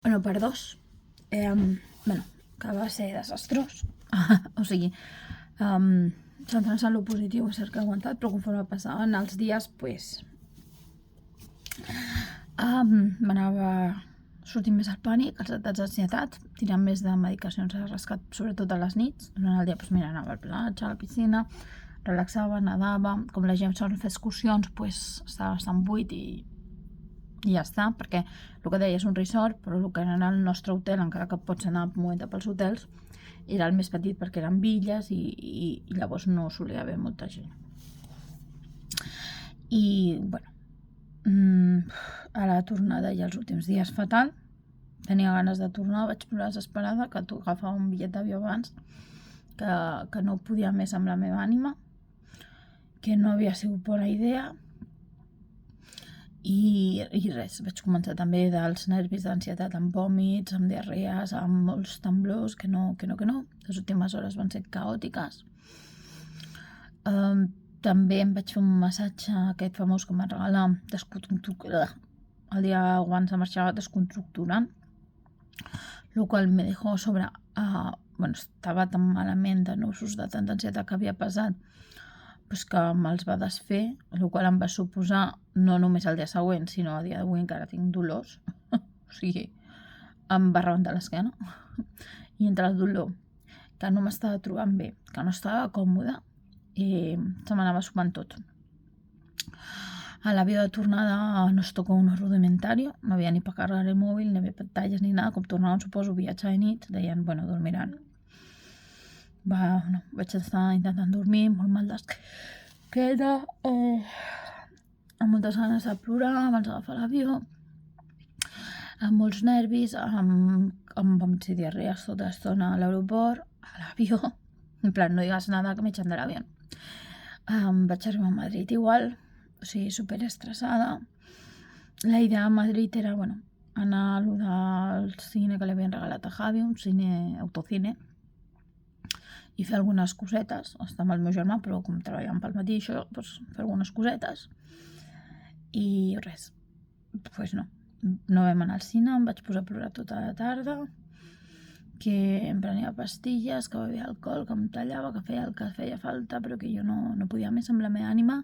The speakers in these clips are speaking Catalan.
Bueno, per dos. Que va ser desastrós. O sigui, centrant-se en lo positiu és cert que he aguantat, però conforme passaven els dies, m'anava sortint més el pànic, els atacs d'ansietat, tirant més de medicacions a rescat, sobretot a les nits. Durant el dia, anava a la platja, a la piscina, relaxava, nedava. Com la gent sol fer excursions, estava bastant buit i ja està, perquè el que deia és un resort, però el que era el nostre hotel, encara que pots anar un moment pels hotels, era el més petit perquè eren villes i llavors no solia haver molta gent. I, a la tornada i els últims dies fatal, tenia ganes de tornar, vaig plorar desesperada, que agafava un bitllet d'avió abans, que no podia més amb la meva ànima, que no havia sigut bona idea, i res, vaig començar també dels nervis d'ansietat, amb vòmits, amb diarrees, amb molts temblors, que no. Les últimes hores van ser caòtiques. També em vaig fer un massatge, aquest famós que em van regalar, el dia abans de marxar, desconstructurant, el qual me dejó sobre... estava tan malament de nusos, de tanta ansietat que havia passat, que me'ls va desfer, el qual em va suposar no només el dia següent, sinó el dia d'avui encara tinc dolors. O sigui, em va rebentar l'esquena. I entre el dolor, que no m'estava trobant bé, que no estava còmoda, se m'anava sumant tot. A l'avió de tornada nos tocó un rudimentario, no havia ni per carregar el mòbil, ni havia pantalles ni nada, com tornaven, suposo, viatjar de nit, deien, dormiran. Vaig estar intentant dormir, molt mal d'esquena, amb moltes ganes de plorar abans d'agafar l'avió, amb molts nervis, amb vòmits i diarrees tota l'estona a l'aeroport, a l'avió, en plan, no digues nada que me echan de l'avió. Vaig arribar a Madrid igual, o sigui, super estressada. La idea a Madrid era, anar a lo del cine que li havien regalat a Javi, un autocine, i fer algunes cosetes. Està amb el meu germà, però com treballàvem pel matí, això, fer algunes cosetes. I res, no vam anar al cine, em vaig posar a plorar tota la tarda, que em prenia pastilles, que bevia alcohol, que em tallava, que feia el que feia falta, però que jo no podia més amb la meva ànima,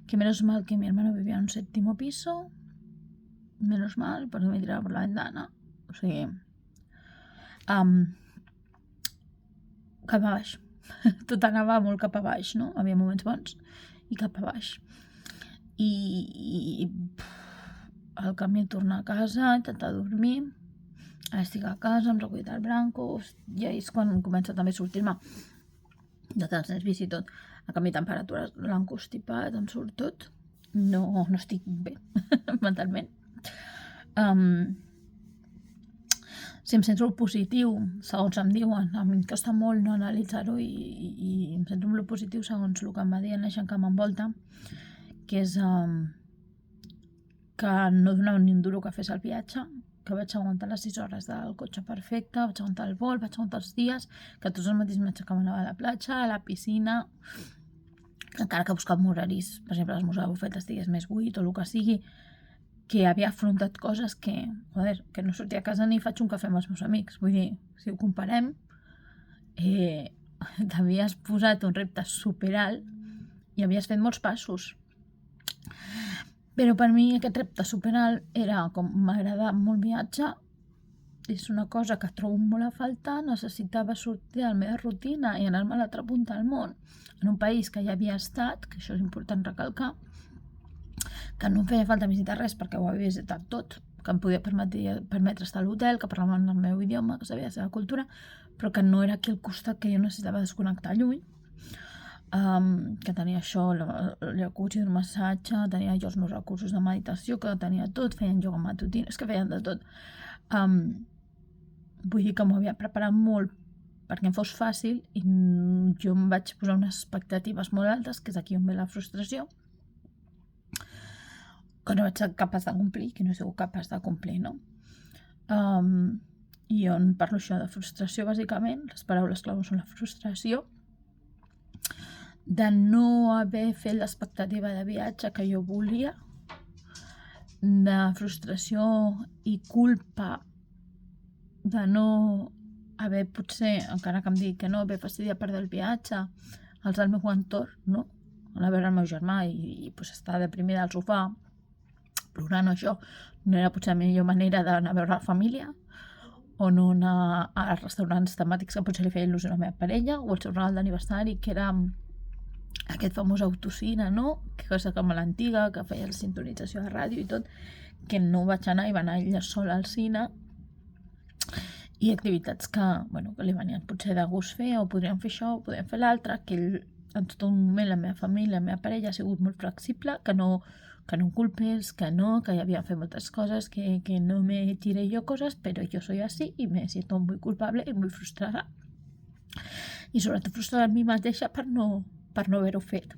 que menos mal que mi hermano vivia en un 7º piso, menos mal, perquè me tirava per la ventana, o sigui... cap a baix. Tot anava molt cap a baix, no? Havia moments bons i cap a baix. I al camí tornar a casa, intentar dormir, estic a casa, em recull del branco, i és quan comença també a sortir-me de tants nervis i tot. A canvi de temperatures, l'encostipat, em surt tot. No estic bé, mentalment. Si em sento positiu, segons em diuen, a mi em costa molt no analitzar-ho i em sento molt positiu segons el que em va dir la gent que m'envolta, que és que no donava ni un duro que fes el viatge, que vaig aguantar les 6 hores del cotxe perfecte, vaig aguantar el vol, vaig aguantar els dies, que tots els matins m'aixecava a la platja, a la piscina, encara que buscava horaris, per exemple, l'esmorzar de bufet estigués més buit o el que sigui, que havia afrontat coses que no sortia a casa ni faig un cafè amb els meus amics. Vull dir, si ho comparem, t'havies posat un repte superalt i havies fet molts passos. Però per mi aquest repte superalt era com m'agradava molt viatjar, és una cosa que trobo molt a faltar, necessitava sortir de la meva rutina i anar-me a l'altra punta del món, en un país que ja havia estat, que això és important recalcar, que no em feia falta visitar res perquè ho havia visitat tot, que em podia permetre estar a l'hotel, que parlaven el meu idioma, que sabia la seva cultura, però que no era aquí al costat que jo necessitava desconnectar lluny, que tenia això, el jacuzzi, el massatge, tenia jo els meus recursos de meditació, que tenia tot, feien ioga matutí, és que feien de tot. Vull dir que m'ho havia preparat molt perquè em fos fàcil i jo em vaig posar unes expectatives molt altes, que és aquí on ve la frustració, que no vaig ser capaç de complir, que no he sigut capaç de complir, no? I on parlo això de frustració, bàsicament, les paraules clau són la frustració, de no haver fet l'expectativa de viatge que jo volia, de frustració i culpa de no haver, potser, encara que em digui que no, haver fastidiat part del viatge, els del meu entorn, no? Anar a veure el meu germà i pues, estar deprimida al sofà, plorant això, no era potser la millor manera d'anar a veure la família, o no anar a restaurants temàtics que potser li feia il·lusió a la meva parella, o el seu regal d'aniversari, que era aquest famós autocine, no? Que cosa com a l'antiga, que feia la sintonització de ràdio i tot, que no vaig anar i va anar ella sola al cine, i activitats que, bueno, que li venien potser de gust fer, o podríem fer això, o podríem fer l'altre, que ell, en tot un moment, la meva família, la meva parella, ha sigut molt flexible, que no em culpes, que ja havien fet moltes coses, que no me tiré yo cosas, pero yo soy así y me siento muy culpable y muy frustrada. I sobretot frustrada amb mi mateixa per no haver-ho fet.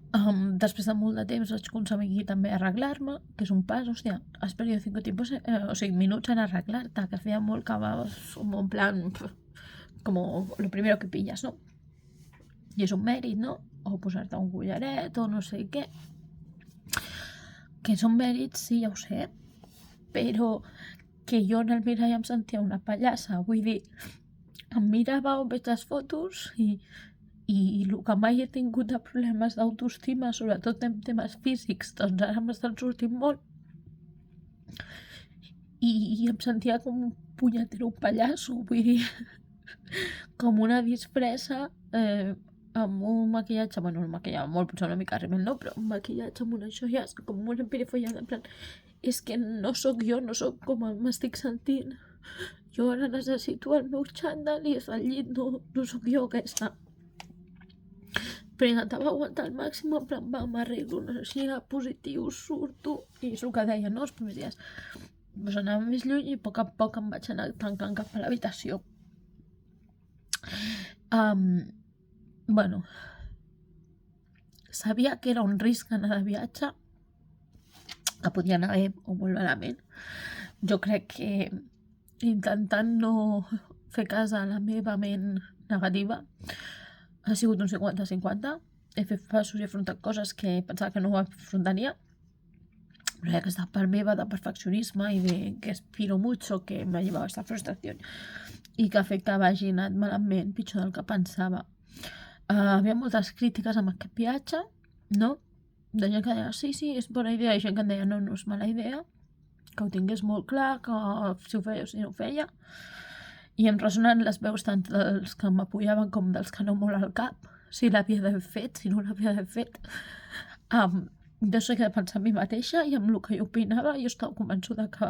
Després de molt de temps vaig aconseguir també arreglar-me, que és un pas, hòstia, has perdido 5 minuts en arreglar-te, que feia molt que vas en plan, como lo primero que pillas, ¿no? I és un mèrit, no? O posar-te un collaret, o no sé què. Que són mèrits, sí, ja ho sé, però que jo en el mirall em sentia una pallassa, vull dir, em mirava on veig les fotos i el que mai he tingut de problemes d'autoestima, sobretot en temes físics, doncs ara m'estan sortint molt. I em sentia com un punyetero pallasso, vull dir, com una disfressa amb un maquillatge, bueno, no maquillava molt, potser una mica rímel, no, però un maquillatge amb unes joies, com una emperifollada, en plan, és que no sóc jo, no sóc com m'estic sentint. Jo ara necessito el meu xandall i és al llit, no sóc jo aquesta. Però intentava aguantar al màxim, en plan, va, m'arreglo, energia, positiu, surto, i és el que deia, no, els primers dies. Doncs anava més lluny i a poc em vaig anar tancant cap a l'habitació. Bueno, sabia que era un risc anar de viatge, que podia anar bé o molt malament. Jo crec que intentant no fer cas a la meva ment negativa ha sigut un 50-50. He fet passos i he afrontat coses que pensava que no ho afrontaria, pero ya que esta part meva de perfeccionisme i de que aspiro mucho, que m'ha llevat a esta frustració i que ha fet que vagi anat malament, pitjor del que pensava. Havia moltes crítiques amb aquest viatge, no? De gent que deia, sí, és bona idea, i gent que em deia, no és mala idea, que ho tingués molt clar, que si ho feia o si no ho feia. I em ressonen les veus tant dels que m'apoyaven com dels que no molt al cap, si l'havia d'haver fet, si no l'havia d'haver fet. Jo sé què de pensar a mi mateixa i amb el que jo opinava jo estava convençuda que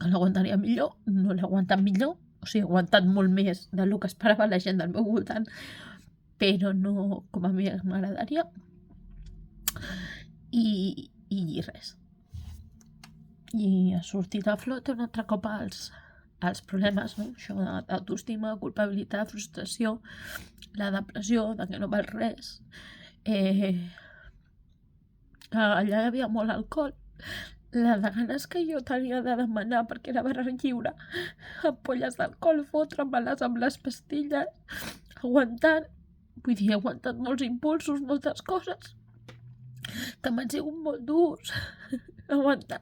l'aguantaria millor, no l'he aguantat millor, o sigui, he aguantat molt més del que esperava la gent del meu voltant, però no com a mi m'agradaria. I res. I ha sortit a flot un altre cop els problemes, no? Això d'autoestima, culpabilitat, frustració, la depressió, de que no val res, que allà hi havia molt alcohol, la de ganes que jo tenia de demanar, perquè era barra lliure, ampolles d'alcohol, fotre-me-les amb les pastilles, aguantant, vull dir, he aguantat molts impulsos, moltes coses, que m'han sigut molt durs, aguantar.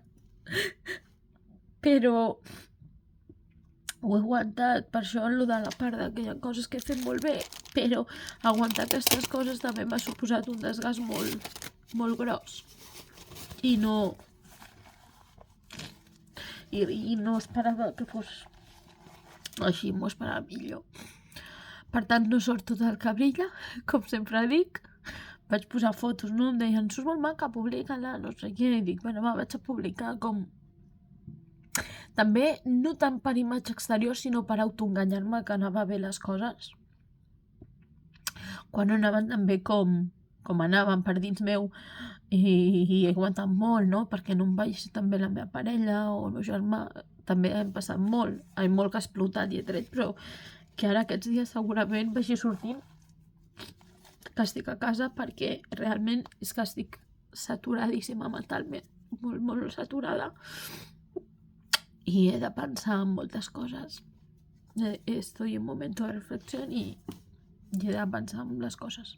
Però ho he aguantat, per això en lo de la part de que hi ha coses que he fet molt bé, però aguantar aquestes coses també m'ha suposat un desgast molt gros. I no esperava que fos així, m'ho esperava millor. Per tant, no sort tot el que brilla, com sempre dic. Vaig posar fotos, no? Em deien, sos molt maca, publica-la, no sé què, i dic, bueno, va, vaig a publicar com... També, no tant per imatge exterior, sinó per autoenganyar-me que anava bé les coses. Quan no anaven tan bé com anaven per dins meu, i he aguantat molt, no? Perquè no em vagi tan bé la meva parella o el meu germà, també hem passat molt que ha explotat i he tret, però que ara aquests dies segurament vagi sortint que estic a casa perquè realment és que estic saturadíssima mentalment, molt saturada, y he de pensar en moltes coses. Estoy en un momento de reflexión y he de pensar en les coses.